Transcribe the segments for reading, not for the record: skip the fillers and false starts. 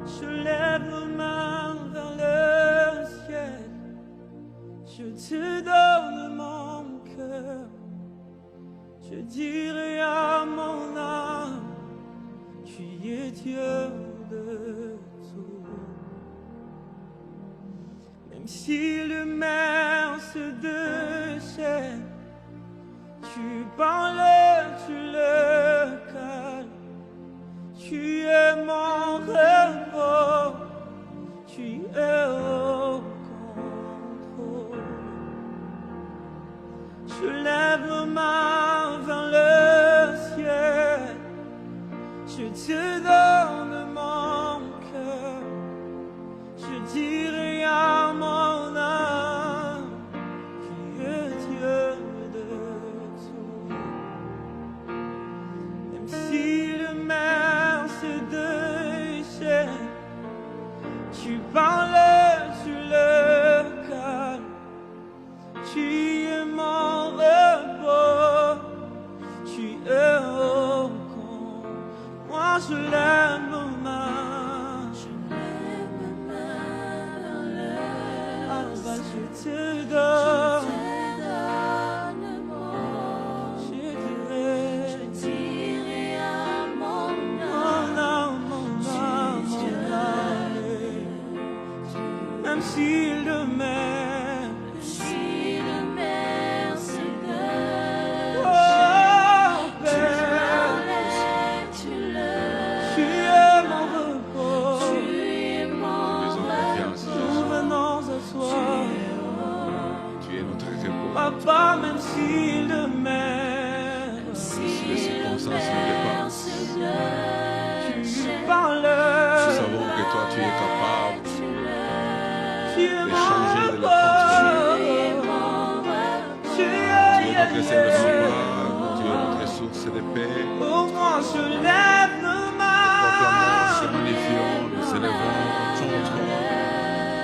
Je lève ma main vers le ciel, je te donne mon cœur. Je dirai à mon âme, tu es Dieu de tout. Même si le mer se déchaîne, tu parles, tu le calmes. Tu es mon repos, tu es au contrôle. Je lève ma main vers le ciel, je te donne mon cœur. Je dirai à mon âme, tu es Dieu de tout. Même si le mer se déchaîne, tu parles, tu le calmes. Tu es mon repos, tu es au compte. Moi je lève ma main, alors je te donne. Même si le mer se déchaîne, oh Père, tu es mon repos, nous venons à toi. Tu es notre repos. Papa, même si le mer, Si les circonstances nous dépassent, tu parles, nous savons que toi tu es capable tu es de mon changer, de le repos, transformer. tu Tu es notre seul es rempart, tu es notre source de paix. pour moi je lève ma Proclamons, main. se magnifions, nous élevons ton trône.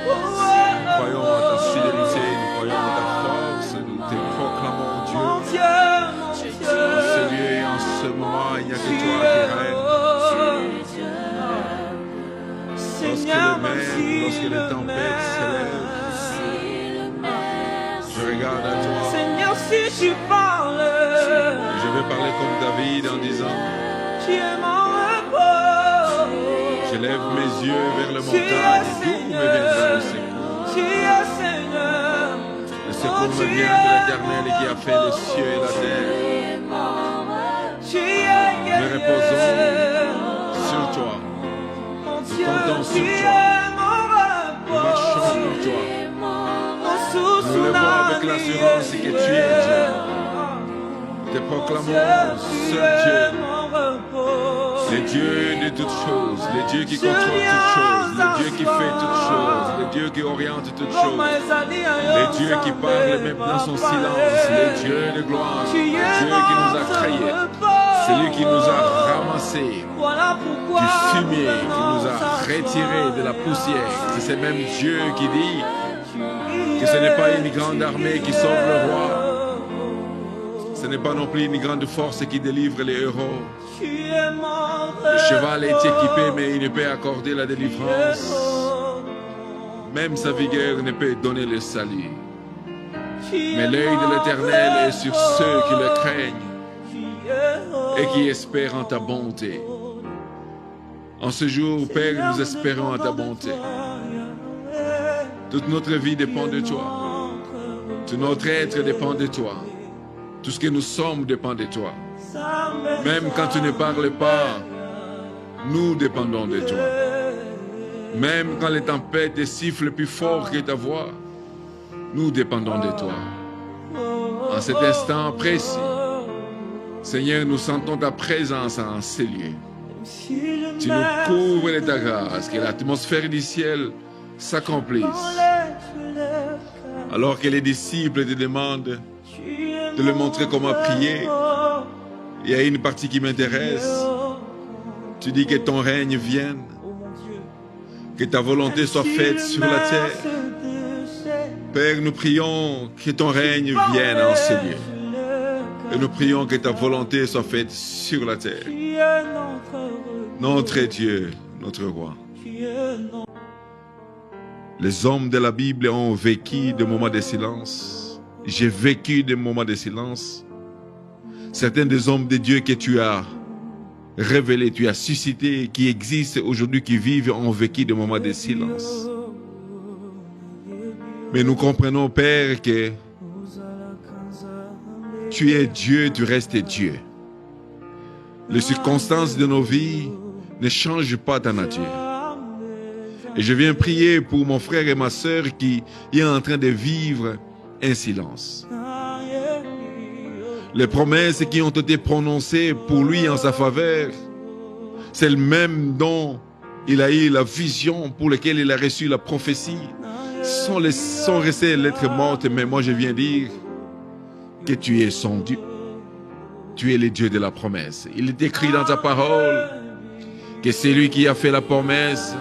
Oh, Nous croyons à ta fidélité, nous croyons à ta force, nous te proclamons mon Dieu. Dieu, mon En ce Dieu. lieu et en ce moment, il n'y a que Tu toi es qui règnes. Seigneur, même si Lorsque les le tempêtes s'élèvent, je regarde à toi. Seigneur, si tu parles, Je vais parler comme David en disant, tu es mon repos. je lève mes yeux vers le Tu es montagne, d'où me Seigneur, viendra le secours. tu es Seigneur. Le secours me vient de l'Éternel qui a fait les cieux et la terre. Tu es Nous reposons sur toi. mon Nous Dieu, comptons sur tu toi. es mon Nous repos. marchons pour toi. Mon source, Nous levons avec l'assurance que tu es Dieu. Nous te proclamons, seul Dieu, le Dieu de toutes choses, le Dieu qui contrôle toutes choses, le Dieu qui fait toutes choses, le Dieu qui oriente toutes choses, le Dieu qui parle même dans son silence, le Dieu de gloire, le Dieu qui nous a créés, celui qui nous a ramassés du fumier, qui nous a retirés de la poussière. C'est ce même Dieu qui dit que ce n'est pas une grande armée qui sauve le roi. Ce n'est pas non plus une grande force qui délivre les héros. Le cheval est équipé, mais il ne peut accorder la délivrance. Même sa vigueur ne peut donner le salut. Mais l'œil de l'Éternel est sur ceux qui le craignent et qui espèrent en ta bonté. En ce jour, Père, nous espérons en ta bonté. Toute notre vie dépend de toi. Tout notre être dépend de toi. Tout ce que nous sommes dépend de toi. Même quand tu ne parles pas, nous dépendons de toi. Même quand les tempêtes sifflent plus fort que ta voix, nous dépendons de toi. En cet instant précis, Seigneur, nous sentons ta présence en ces lieux. Tu nous couvres de ta grâce, que l'atmosphère du ciel s'accomplisse. Alors que les disciples te demandent de leur montrer comment prier, il y a une partie qui m'intéresse. Tu dis que ton règne vienne, que ta volonté soit faite sur la terre. Père, nous prions que ton règne vienne en ces lieux. Et nous prions que ta volonté soit faite sur la terre. Notre Dieu, notre roi. Les hommes de la Bible ont vécu des moments de silence. J'ai vécu des moments de silence. Certains des hommes de Dieu que tu as révélés, tu as suscités, qui existent aujourd'hui, qui vivent, ont vécu des moments de silence. Mais nous comprenons, Père, que tu es Dieu, tu restes Dieu. Les circonstances de nos vies ne changent pas ta nature. Et je viens prier pour mon frère et ma sœur qui est en train de vivre un silence. Les promesses qui ont été prononcées pour lui en sa faveur, c'est le même dont il a eu la vision pour laquelle il a reçu la prophétie, sont restées lettres mortes, mais moi je viens dire que tu es son Dieu. Tu es le Dieu de la promesse. Il est écrit dans ta parole que celui qui a fait la promesse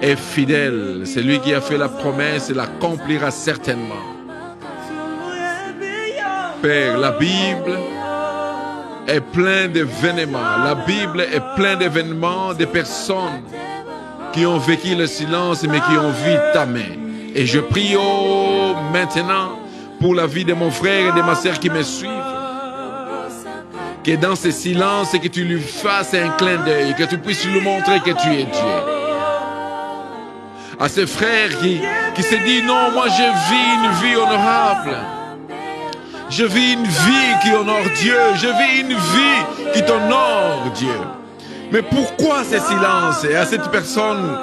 est fidèle. Celui qui a fait la promesse l'accomplira certainement. Père, la Bible est pleine d'événements. La Bible est pleine d'événements, de personnes qui ont vécu le silence mais qui ont vu ta main. Et je prie maintenant pour la vie de mon frère et de ma sœur qui me suivent. Que dans ce silence, que tu lui fasses un clin d'œil, que tu puisses lui montrer que tu es Dieu. À ce frère qui se dit non, moi je vis une vie honorable. Je vis une vie qui honore Dieu. Je vis une vie qui t'honore Dieu. Mais pourquoi ce silence? Et à cette personne,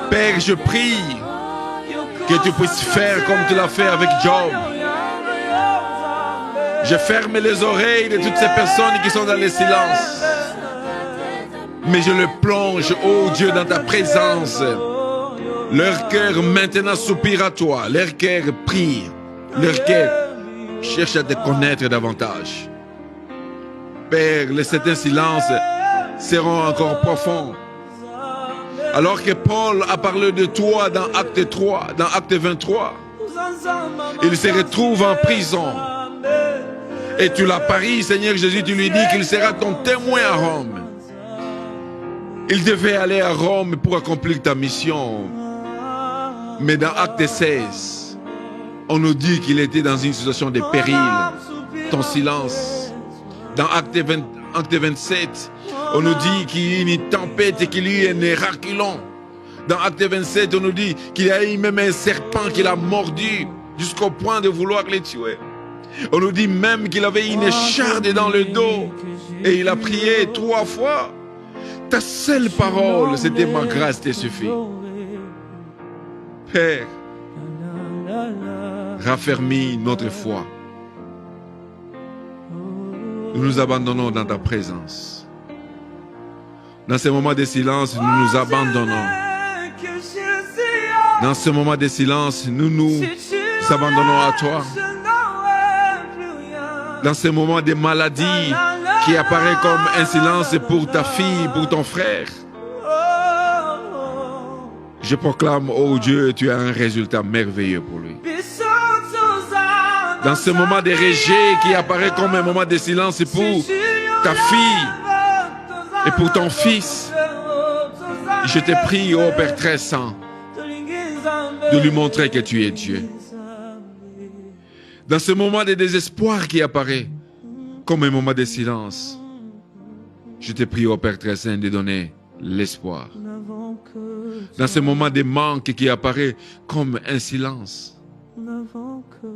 Père, je prie que tu puisses faire comme tu l'as fait avec Job. Je ferme les oreilles de toutes ces personnes qui sont dans le silence. Mais je le plonge, oh Dieu, dans ta présence. Leur cœur maintenant soupire à toi. Leur cœur prie. Leur cœur cherche à te connaître davantage. Père, certains silences seront encore profonds. Alors que Paul a parlé de toi dans Acte 3, dans Acte 23, il se retrouve en prison. Et tu l'as parié, Seigneur Jésus, tu lui dis qu'il sera ton témoin à Rome. Il devait aller à Rome pour accomplir ta mission. Mais dans Acte 16, on nous dit qu'il était dans une situation de péril. Ton silence. Dans Acte 27, on nous dit qu'il y a eu une tempête et qu'il y a eu un éraculon. Dans Acte 27, on nous dit qu'il y a eu même un serpent qui l'a mordu jusqu'au point de vouloir le tuer. On nous dit même qu'il avait une écharde dans le dos et il a prié 3 fois. Ta seule parole, c'était ma grâce te suffit. Père, raffermis notre foi. Nous nous abandonnons dans ta présence. Dans ces moments de silence, nous nous abandonnons. Dans ce moment de silence, nous nous abandonnons à toi. Dans ce moment de maladie qui apparaît comme un silence pour ta fille, pour ton frère, je proclame, oh Dieu, tu as un résultat merveilleux pour lui. Dans ce moment de rejet qui apparaît comme un moment de silence pour ta fille et pour ton fils, je te prie, oh Père très saint, de lui montrer que tu es Dieu. Dans ce moment de désespoir qui apparaît comme un moment de silence, je te prie, oh Père très saint, de donner l'espoir. Dans ce moment de manque qui apparaît comme un silence,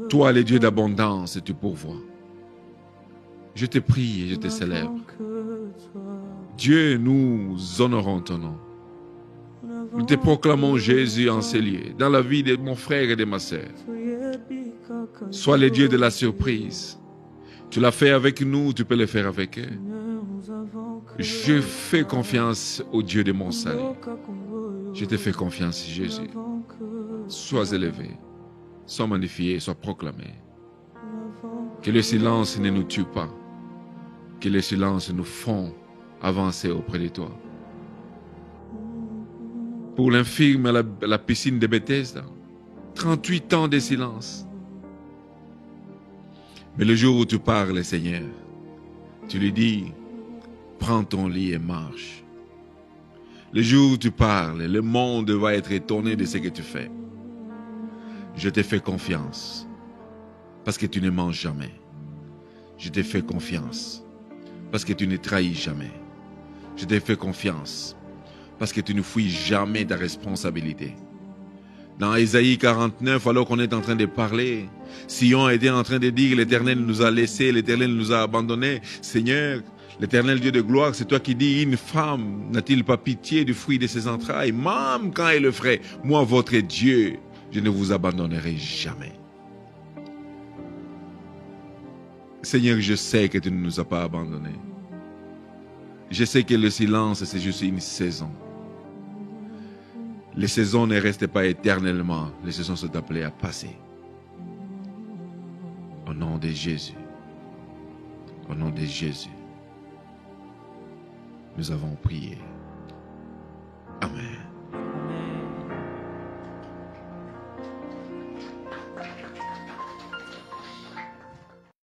toi, le Dieu d'abondance, tu pourvois. Je te prie et je te célèbre. Dieu, nous honorons ton nom. Nous te proclamons Jésus en ces lieux, dans la vie de mon frère et de ma sœur. Sois le Dieu de la surprise. Tu l'as fait avec nous, tu peux le faire avec eux. Je fais confiance au Dieu de mon salut. Je te fais confiance, Jésus. Sois élevé, sois magnifié, sois proclamé. Que le silence ne nous tue pas. Que le silence nous font avancer auprès de toi. Pour l'infirme à la piscine de Bethesda, 38 ans de silence. Mais le jour où tu parles, Seigneur, tu lui dis, prends ton lit et marche. Le jour où tu parles, le monde va être étonné de ce que tu fais. Je te fais confiance parce que tu ne mens jamais. Je te fais confiance parce que tu ne trahis jamais. Je te fais confiance parce que tu ne fuis jamais ta responsabilité. Dans Ésaïe 49, alors qu'on est en train de parler, Sion était en train de dire, l'Éternel nous a laissés, l'Éternel nous a abandonnés. Seigneur, l'Éternel Dieu de gloire, c'est toi qui dis, une femme n'a-t-il pas pitié du fruit de ses entrailles, même quand elle le ferait. Moi, votre Dieu, je ne vous abandonnerai jamais. Seigneur, je sais que tu ne nous as pas abandonnés. Je sais que le silence, c'est juste une saison. Les saisons ne restent pas éternellement. Les saisons sont appelées à passer. Au nom de Jésus. Au nom de Jésus. Nous avons prié.